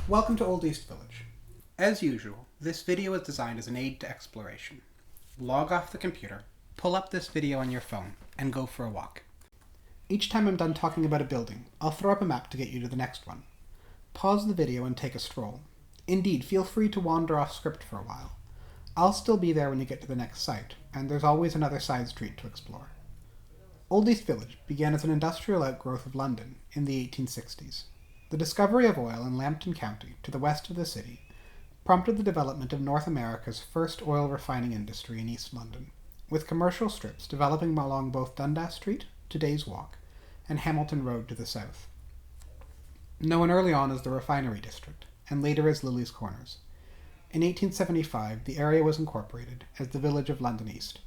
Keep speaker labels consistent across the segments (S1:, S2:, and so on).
S1: Welcome to Old East Village. As usual, this video is designed as an aid to exploration. Log off the computer, pull up this video on your phone, and go for a walk. Each time I'm done talking about a building, I'll throw up a map to get you to the next one. Pause the video and take a stroll. Indeed, feel free to wander off script for a while. I'll still be there when you get to the next site, and there's always another side street to explore. Old East Village began as an industrial outgrowth of London in the 1860s. The discovery of oil in Lambton County, to the west of the city, prompted the development of North America's first oil refining industry in East London, with commercial strips developing along both Dundas Street, today's Walk, and Hamilton Road to the south. Known early on as the Refinery District, and later as Lily's Corners. In 1875, the area was incorporated as the village of London East.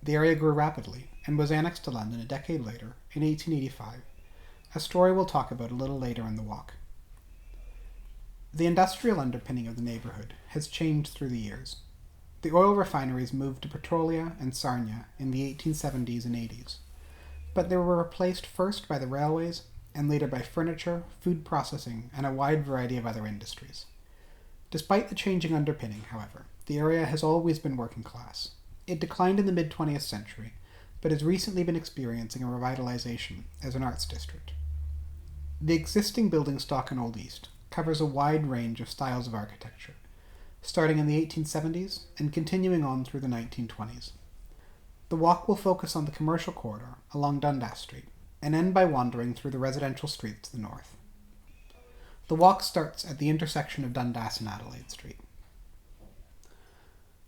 S1: The area grew rapidly and was annexed to London a decade later, in 1885, a story we'll talk about a little later in the walk. The industrial underpinning of the neighborhood has changed through the years. The oil refineries moved to Petrolia and Sarnia in the 1870s and 80s, but they were replaced first by the railways and later by furniture, food processing, and a wide variety of other industries. Despite the changing underpinning, however, the area has always been working class. It declined in the mid-20th century, but has recently been experiencing a revitalization as an arts district. The existing building stock in Old East covers a wide range of styles of architecture, starting in the 1870s and continuing on through the 1920s. The walk will focus on the commercial corridor along Dundas Street and end by wandering through the residential streets to the north. The walk starts at the intersection of Dundas and Adelaide Street.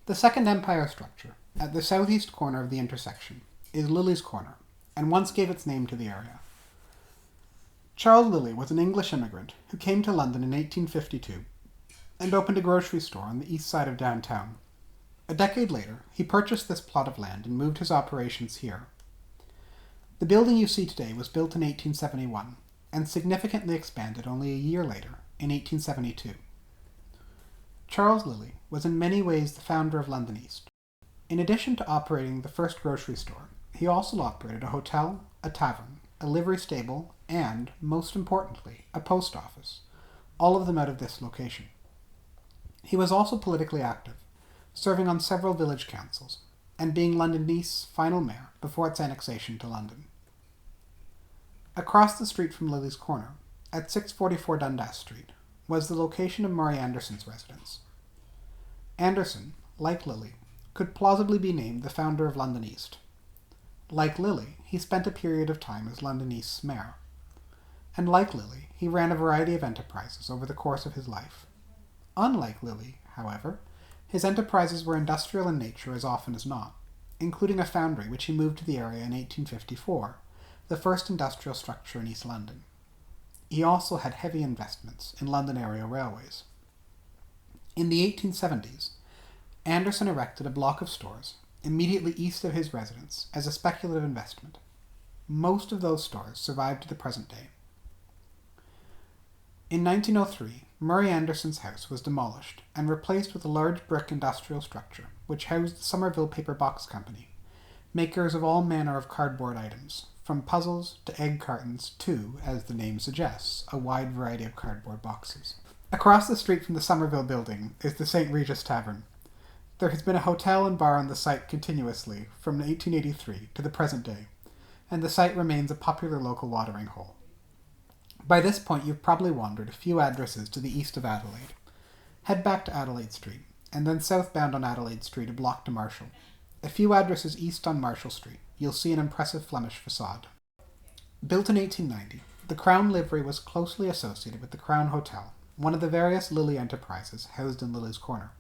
S1: The Second Empire structure, at the southeast corner of the intersection, is Lily's Corner, and once gave its name to the area. Charles Lilly was an English immigrant who came to London in 1852 and opened a grocery store on the east side of downtown. A decade later, he purchased this plot of land and moved his operations here. The building you see today was built in 1871 and significantly expanded only a year later, in 1872. Charles Lilly was in many ways the founder of London East. In addition to operating the first grocery store, he also operated a hotel, a tavern, a livery stable, and, most importantly, a post office, all of them out of this location. He was also politically active, serving on several village councils, and being London East's final mayor before its annexation to London. Across the street from Lily's Corner, at 644 Dundas Street, was the location of Murray Anderson's residence. Anderson, like Lilly, could plausibly be named the founder of London East. Like Lilly, he spent a period of time as London East's mayor. And like Lilly, he ran a variety of enterprises over the course of his life. Unlike Lilly, however, his enterprises were industrial in nature as often as not, including a foundry which he moved to the area in 1854, the first industrial structure in East London. He also had heavy investments in London area railways. In the 1870s, Anderson erected a block of stores immediately east of his residence as a speculative investment. Most of those stores survived to the present day. In 1903, Murray Anderson's house was demolished and replaced with a large brick industrial structure which housed the Somerville Paper Box Company, makers of all manner of cardboard items, from puzzles to egg cartons to, as the name suggests, a wide variety of cardboard boxes. Across the street from the Somerville building is the St. Regis Tavern. There has been a hotel and bar on the site continuously from 1883 to the present day, and the site remains a popular local watering hole. By this point you've probably wandered a few addresses to the east of Adelaide. Head back to Adelaide Street, and then southbound on Adelaide Street a block to Marshall. A few addresses east on Marshall Street, you'll see an impressive Flemish facade. Built in 1890, the Crown livery was closely associated with the Crown Hotel, one of the various Lilly enterprises housed in Lily's Corner.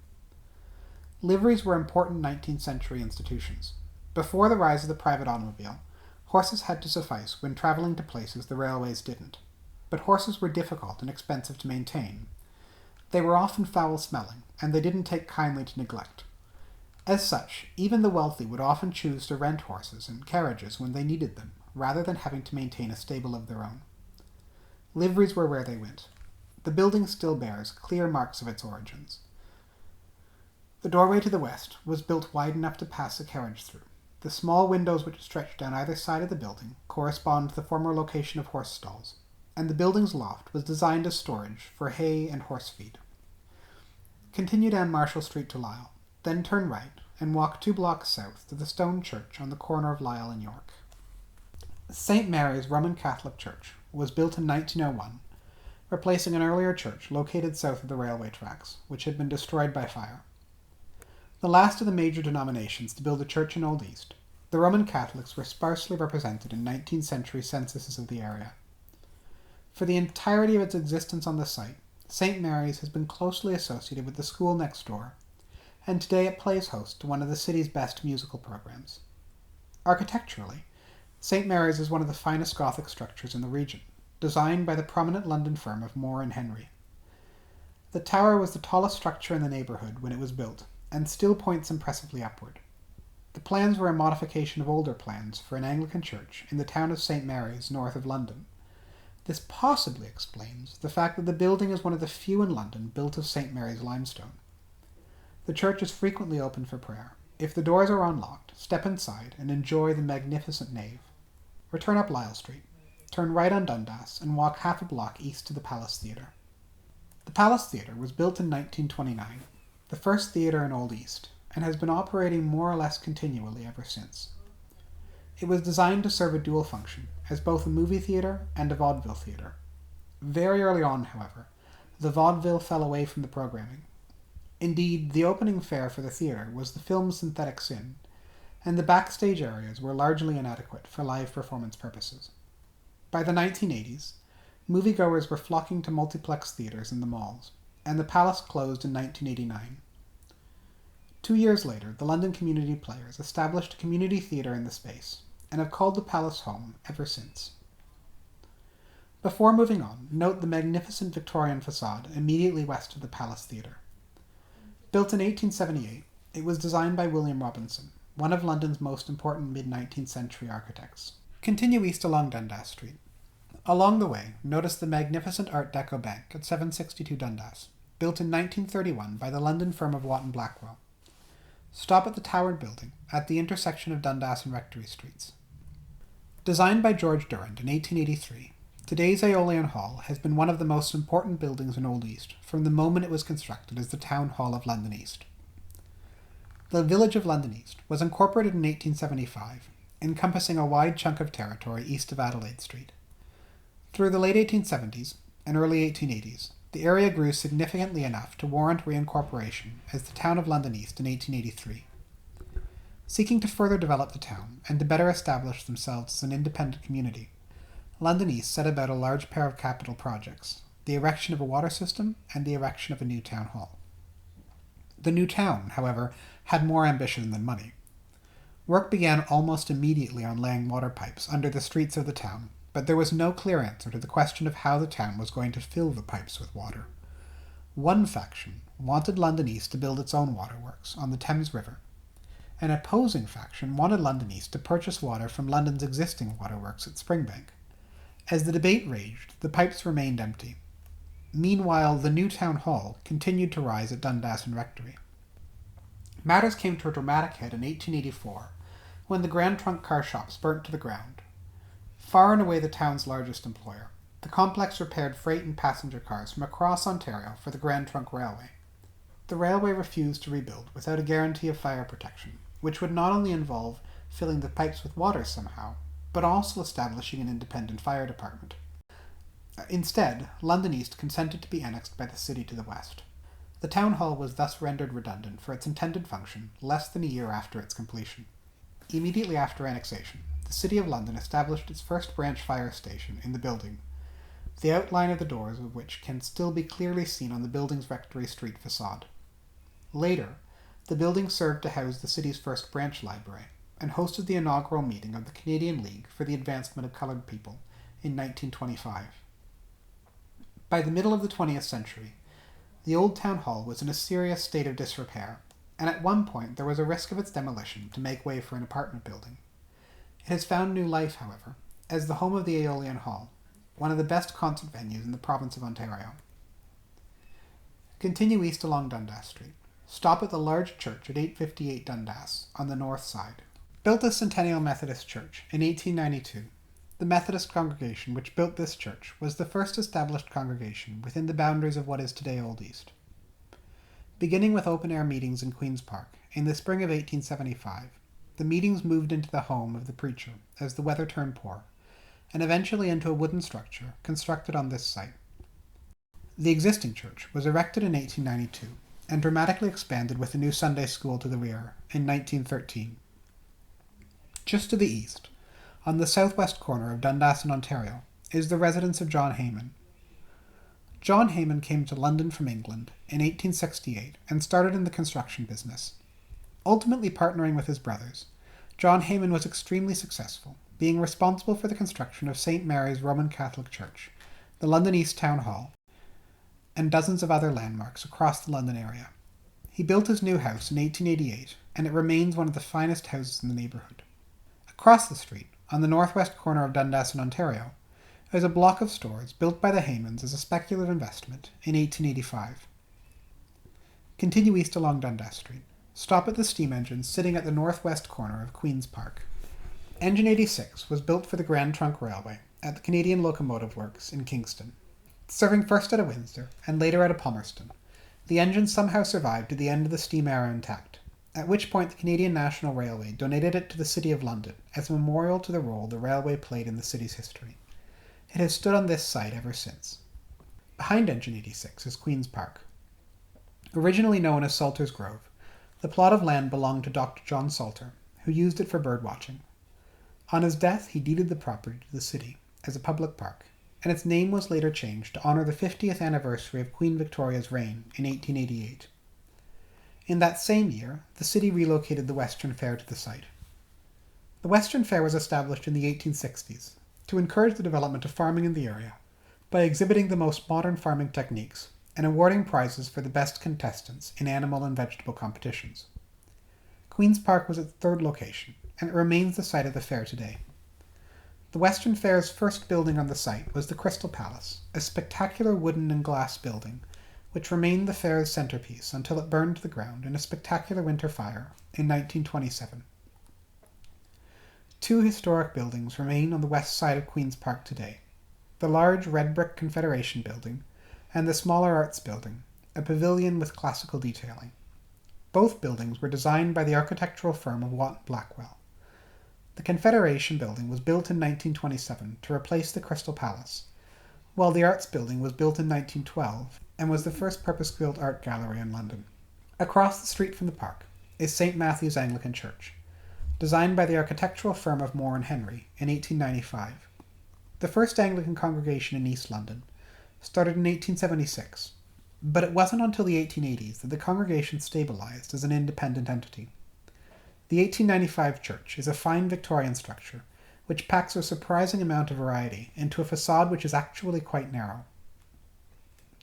S1: Liveries were important 19th century institutions. Before the rise of the private automobile, horses had to suffice when traveling to places the railways didn't. But horses were difficult and expensive to maintain. They were often foul-smelling, and they didn't take kindly to neglect. As such, even the wealthy would often choose to rent horses and carriages when they needed them, rather than having to maintain a stable of their own. Liveries were where they went. The building still bears clear marks of its origins. The doorway to the west was built wide enough to pass a carriage through. The small windows which stretched down either side of the building correspond to the former location of horse stalls. and the building's loft was designed as storage for hay and horse feed. Continue down Marshall Street to Lisle, then turn right and walk 2 blocks south to the stone church on the corner of Lisle and York. St. Mary's Roman Catholic Church was built in 1901, replacing an earlier church located south of the railway tracks, which had been destroyed by fire. The last of the major denominations to build a church in Old East, the Roman Catholics were sparsely represented in 19th century censuses of the area. For the entirety of its existence on the site, St. Mary's has been closely associated with the school next door, and today it plays host to one of the city's best musical programs. Architecturally, St. Mary's is one of the finest Gothic structures in the region, designed by the prominent London firm of Moore and Henry. The tower was the tallest structure in the neighbourhood when it was built, and still points impressively upward. The plans were a modification of older plans for an Anglican church in the town of St. Mary's, north of London. This possibly explains the fact that the building is one of the few in London built of St. Mary's limestone. The church is frequently open for prayer. If the doors are unlocked, step inside and enjoy the magnificent nave. Return up Lisle Street, turn right on Dundas, and walk half a block east to the Palace Theatre. The Palace Theatre was built in 1929, the first theatre in Old East, and has been operating more or less continually ever since. It was designed to serve a dual function, as both a movie theatre and a vaudeville theatre. Very early on, however, the vaudeville fell away from the programming. Indeed, the opening fare for the theatre was the film's synthetic sin, and the backstage areas were largely inadequate for live performance purposes. By the 1980s, moviegoers were flocking to multiplex theatres in the malls, and the Palace closed in 1989. 2 years later, the London Community Players established a community theatre in the space, and have called the Palace home ever since. Before moving on, note the magnificent Victorian facade immediately west of the Palace Theatre. Built in 1878, it was designed by William Robinson, one of London's most important mid-19th century architects. Continue east along Dundas Street. Along the way, notice the magnificent Art Deco Bank at 762 Dundas, built in 1931 by the London firm of Watt and Blackwell. Stop at the towered building at the intersection of Dundas and Rectory Streets. Designed by George Durand in 1883, today's Aeolian Hall has been one of the most important buildings in Old East from the moment it was constructed as the Town Hall of London East. The village of London East was incorporated in 1875, encompassing a wide chunk of territory east of Adelaide Street. Through the late 1870s and early 1880s, the area grew significantly enough to warrant reincorporation as the town of London East in 1883. Seeking to further develop the town and to better establish themselves as an independent community, London East set about a large pair of capital projects, the erection of a water system and the erection of a new town hall. The new town, however, had more ambition than money. Work began almost immediately on laying water pipes under the streets of the town, but there was no clear answer to the question of how the town was going to fill the pipes with water. One faction wanted London East to build its own waterworks on the Thames River. An opposing faction wanted London East to purchase water from London's existing waterworks at Springbank. As the debate raged, the pipes remained empty. Meanwhile, the new town hall continued to rise at Dundas and Rectory. Matters came to a dramatic head in 1884, when the Grand Trunk car shops burnt to the ground. Far and away the town's largest employer, the complex repaired freight and passenger cars from across Ontario for the Grand Trunk Railway. The railway refused to rebuild without a guarantee of fire protection, which would not only involve filling the pipes with water somehow, but also establishing an independent fire department. Instead, London East consented to be annexed by the city to the west. The town hall was thus rendered redundant for its intended function less than a year after its completion. Immediately after annexation, the City of London established its first branch fire station in the building, the outline of the doors of which can still be clearly seen on the building's Rectory Street facade. Later, the building served to house the city's first branch library, and hosted the inaugural meeting of the Canadian League for the Advancement of Coloured People in 1925. By the middle of the 20th century, the old town hall was in a serious state of disrepair, and at one point there was a risk of its demolition to make way for an apartment building. It has found new life, however, as the home of the Aeolian Hall, one of the best concert venues in the province of Ontario. Continue east along Dundas Street. Stop at the large church at 858 Dundas, on the north side. Built as Centennial Methodist Church in 1892, The Methodist congregation which built this church was the first established congregation within the boundaries of what is today Old East. Beginning with open-air meetings in Queen's Park in the spring of 1875, the meetings moved into the home of the preacher as the weather turned poor, and eventually into a wooden structure constructed on this site. The existing church was erected in 1892 and dramatically expanded with a new Sunday school to the rear in 1913. Just to the east, on the southwest corner of Dundas and Ontario, is the residence of John Heyman. John Heyman came to London from England in 1868 and started in the construction business. Ultimately partnering with his brothers, John Heyman was extremely successful, being responsible for the construction of St. Mary's Roman Catholic Church, the London East Town Hall, and dozens of other landmarks across the London area. He built his new house in 1888, and it remains one of the finest houses in the neighbourhood. Across the street, on the northwest corner of Dundas and Ontario, is a block of stores built by the Heymans as a speculative investment in 1885. Continue east along Dundas Street. Stop at the steam engine sitting at the northwest corner of Queen's Park. Engine 86 was built for the Grand Trunk Railway at the Canadian Locomotive Works in Kingston. Serving first at a Windsor and later at a Palmerston, the engine somehow survived to the end of the steam era intact, at which point the Canadian National Railway donated it to the City of London as a memorial to the role the railway played in the city's history. It has stood on this site ever since. Behind Engine 86 is Queen's Park. Originally known as Salter's Grove, the plot of land belonged to Dr. John Salter, who used it for birdwatching. On his death, he deeded the property to the city as a public park, and its name was later changed to honour the 50th anniversary of Queen Victoria's reign in 1888. In that same year, the city relocated the Western Fair to the site. The Western Fair was established in the 1860s to encourage the development of farming in the area by exhibiting the most modern farming techniques and awarding prizes for the best contestants in animal and vegetable competitions. Queen's Park was its third location, and it remains the site of the fair today. The Western Fair's first building on the site was the Crystal Palace, a spectacular wooden and glass building, which remained the fair's centerpiece until it burned to the ground in a spectacular winter fire in 1927. Two historic buildings remain on the west side of Queen's Park today: the large red brick Confederation building and the smaller Arts building, a pavilion with classical detailing. Both buildings were designed by the architectural firm of Watt & Blackwell. The Confederation building was built in 1927 to replace the Crystal Palace, while the Arts building was built in 1912 and was the first purpose-built art gallery in London. Across the street from the park is St. Matthew's Anglican Church, designed by the architectural firm of Moore and Henry in 1895. The first Anglican congregation in East London started in 1876, but it wasn't until the 1880s that the congregation stabilized as an independent entity. The 1895 church is a fine Victorian structure which packs a surprising amount of variety into a facade which is actually quite narrow.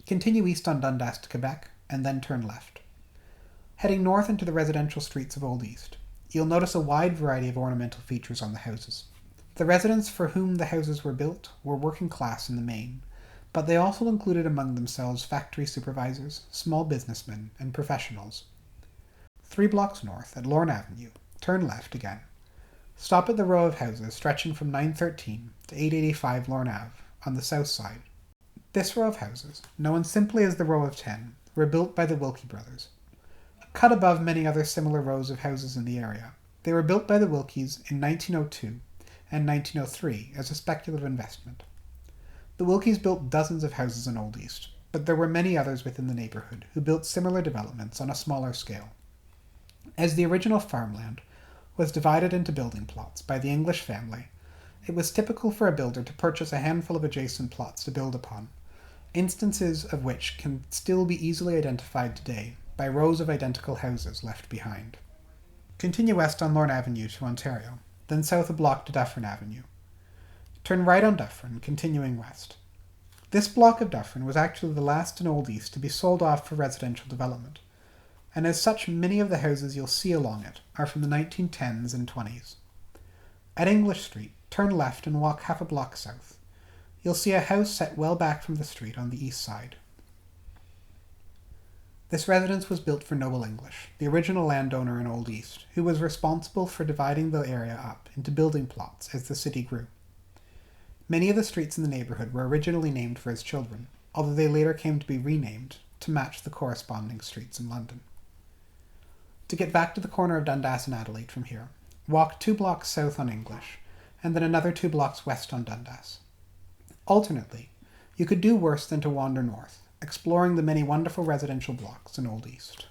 S1: Continue east on Dundas to Quebec, and then turn left. Heading north into the residential streets of Old East, you'll notice a wide variety of ornamental features on the houses. The residents for whom the houses were built were working class in the main, but they also included among themselves factory supervisors, small businessmen, and professionals. 3 blocks north, at Lorne Avenue, turn left again. Stop at the row of houses stretching from 913 to 885 Lorne Ave on the south side. This row of houses, known simply as the Row of 10, were built by the Wilkie brothers. Cut above many other similar rows of houses in the area, they were built by the Wilkies in 1902 and 1903 as a speculative investment. The Wilkies built dozens of houses in Old East, but there were many others within the neighbourhood who built similar developments on a smaller scale. As the original farmland was divided into building plots by the English family, it was typical for a builder to purchase a handful of adjacent plots to build upon, instances of which can still be easily identified today by rows of identical houses left behind. Continue west on Lorne Avenue to Ontario, then south a block to Dufferin Avenue. Turn right on Dufferin, continuing west. This block of Dufferin was actually the last in Old East to be sold off for residential development, and as such many of the houses you'll see along it are from the 1910s and 20s. At English Street, turn left and walk half a block south. You'll see a house set well back from the street on the east side. This residence was built for Noble English, the original landowner in Old East, who was responsible for dividing the area up into building plots as the city grew. Many of the streets in the neighbourhood were originally named for his children, although they later came to be renamed to match the corresponding streets in London. To get back to the corner of Dundas and Adelaide from here, walk 2 blocks south on English, and then another 2 blocks west on Dundas. Alternately, you could do worse than to wander north, exploring the many wonderful residential blocks in Old East.